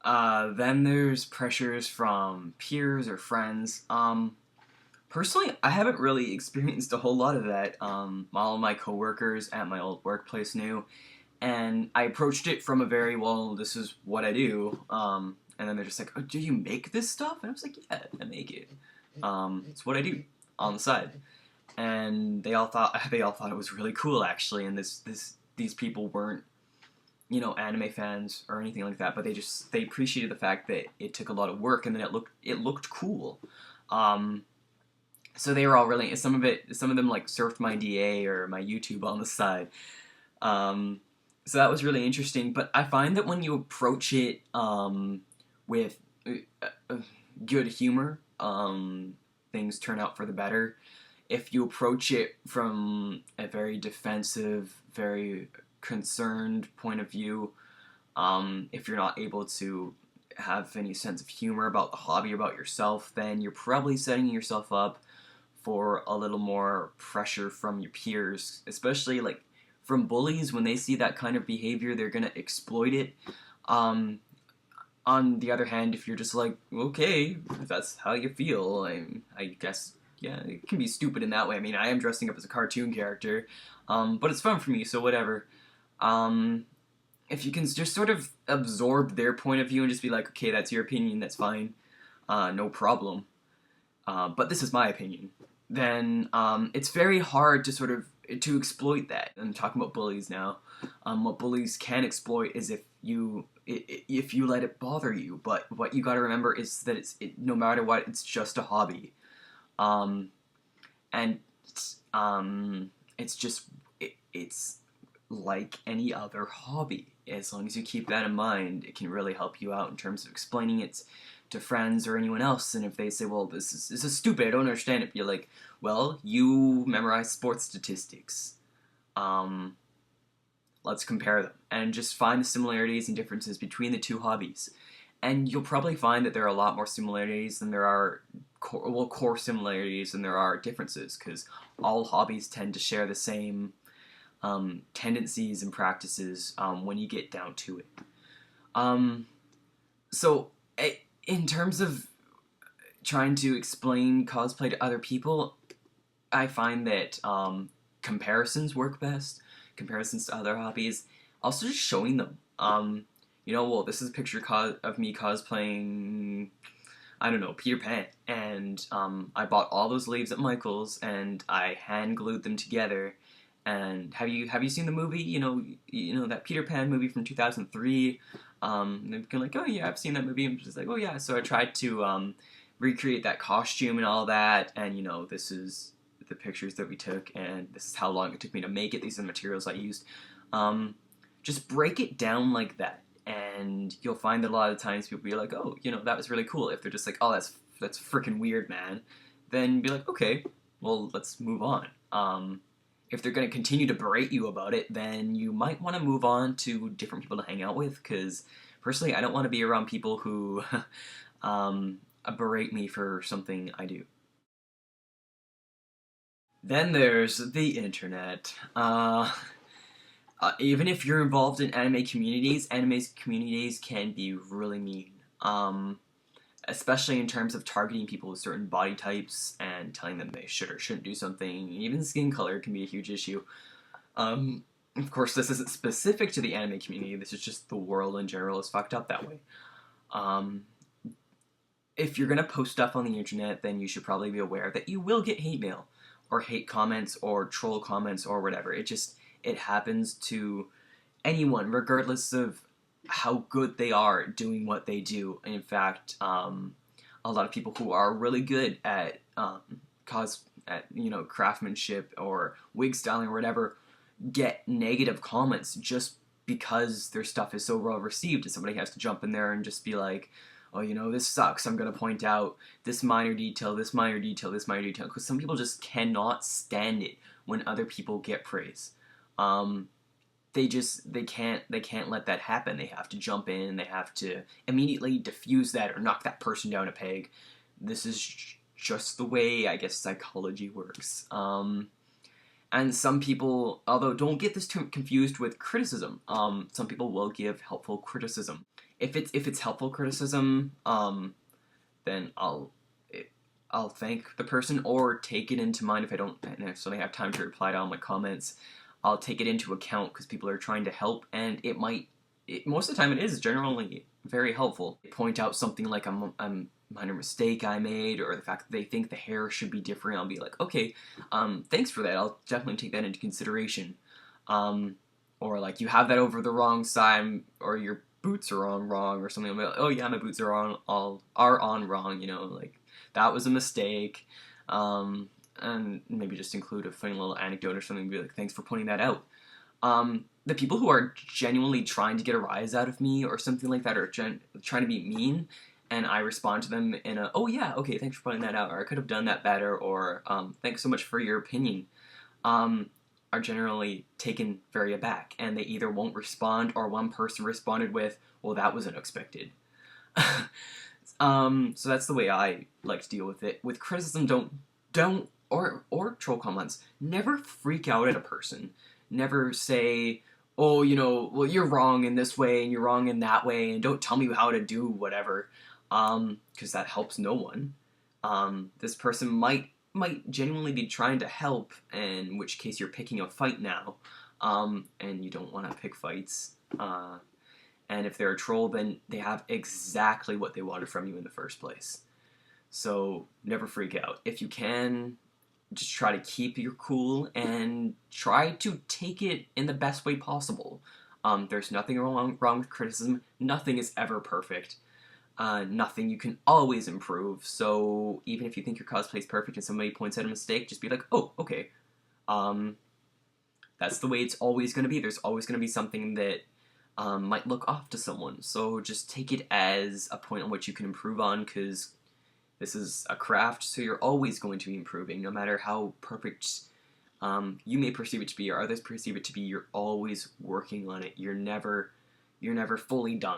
Then there's pressures from peers or friends. Personally, I haven't really experienced a whole lot of that. All of my coworkers at my old workplace knew, and I approached it from a very, well, this is what I do. And then they're just like, oh, do you make this stuff? And I was like, yeah, I make it. It's what I do on the side. And they all thought it was really cool actually. And these people weren't, anime fans or anything like that, but they appreciated the fact that it took a lot of work and then it looked cool. Um, so they were all really, some of them like surfed my DA or my YouTube on the side. Um, so that was really interesting. But I find that when you approach it with uh, good humor, things turn out for the better. If you approach it from a very defensive, very concerned point of view, if you're not able to have any sense of humor about the hobby, about yourself, then you're probably setting yourself up for a little more pressure from your peers, especially like from bullies. When they see that kind of behavior, they're gonna exploit it. Um, on the other hand, if you're just like, okay, if that's how you feel, I guess, yeah, it can be stupid in that way. I mean, I am dressing up as a cartoon character, but it's fun for me, so whatever. Um, if you can just sort of absorb their point of view and just be like, okay, that's your opinion, that's fine, no problem. But this is my opinion. Then it's very hard to sort of to exploit that. I'm talking about bullies now. What bullies can exploit is if you let it bother you. But what you got to remember is that no matter what, it's just a hobby, um, and it's just it's like any other hobby. As long as you keep that in mind, it can really help you out in terms of explaining it to friends or anyone else. And if they say, well, this is stupid, I don't understand it, be like, well, you memorize sports statistics. Um, let's compare them and just find the similarities and differences between the two hobbies. And you'll probably find that there are a lot more similarities than there are core similarities than there are differences, because all hobbies tend to share the same tendencies and practices when you get down to it. Um, so, in terms of trying to explain cosplay to other people, I find that comparisons work best. Comparisons to other hobbies. Also, just showing them. Well, this is a picture of me cosplaying, I don't know, Peter Pan, and I bought all those leaves at Michael's, and I hand glued them together. And have you seen the movie? That Peter Pan movie from 2003. And they're kind of like, oh yeah, I've seen that movie. I'm just like, oh yeah. So I tried to recreate that costume and all that. And this is the pictures that we took, and this is how long it took me to make it. These are the materials I used. Just break it down like that, and you'll find that a lot of times people be like, oh, that was really cool. If they're just like, oh, that's freaking weird, man, then be like, okay, well, let's move on. If they're going to continue to berate you about it, then you might want to move on to different people to hang out with, because personally, I don't want to be around people who berate me for something I do. Then there's the internet. Even if you're involved in anime communities can be really mean. Especially in terms of targeting people with certain body types and telling them they should or shouldn't do something. Even skin color can be a huge issue. Of course, this isn't specific to the anime community. This is just the world in general is fucked up that way. Um, if you're gonna post stuff on the internet, then you should probably be aware that you will get hate mail, or hate comments, or troll comments, or whatever. It happens to anyone, regardless of how good they are doing what they do. In fact, a lot of people who are really good at craftsmanship or wig styling or whatever get negative comments just because their stuff is so well received, and somebody has to jump in there and just be like, oh, this sucks. I'm going to point out this minor detail, this minor detail, this minor detail, because some people just cannot stand it when other people get praise. Um, they can't let that happen. They have to jump in. They have to immediately diffuse that or knock that person down a peg. This is just the way, I guess, psychology works. And some people, although don't get this too confused with criticism, some people will give helpful criticism. if it's helpful criticism, then I'll thank the person or take it into mind if I don't necessarily have time to reply to all my comments. I'll take it into account because people are trying to help, and most of the time it is generally very helpful. They point out something like a minor mistake I made, or the fact that they think the hair should be different. I'll be like, okay, thanks for that. I'll definitely take that into consideration. Or like, you have that over the wrong side, or your boots are on wrong, or something. I'll be like, oh yeah, my boots are on wrong. You know, like that was a mistake. And maybe just include a funny little anecdote or something and be like, thanks for pointing that out. The people who are genuinely trying to get a rise out of me or something like that, or trying to be mean, and I respond to them in a, oh yeah, okay, thanks for pointing that out, or I could have done that better, or thanks so much for your opinion, are generally taken very aback, and they either won't respond, or one person responded with, well, that was unexpected. So that's the way I like to deal with it. With criticism, don't or troll comments, never freak out at a person. Never say, oh, you know, well, you're wrong in this way and you're wrong in that way, and don't tell me how to do whatever, because that helps no one. This person might genuinely be trying to help, in which case you're picking a fight now, and you don't want to pick fights. And if they're a troll, then they have exactly what they wanted from you in the first place. So never freak out. If you can, just try to keep your cool and try to take it in the best way possible. There's nothing wrong with criticism. Nothing is ever perfect. Nothing. You can always improve. So even if you think your cosplay is perfect and somebody points out a mistake, just be like, oh, okay. That's the way it's always going to be. There's always going to be something that might look off to someone. So just take it as a point on which you can improve on, because this is a craft, so you're always going to be improving, no matter how perfect you may perceive it to be, or others perceive it to be. You're always working on it. You're never fully done.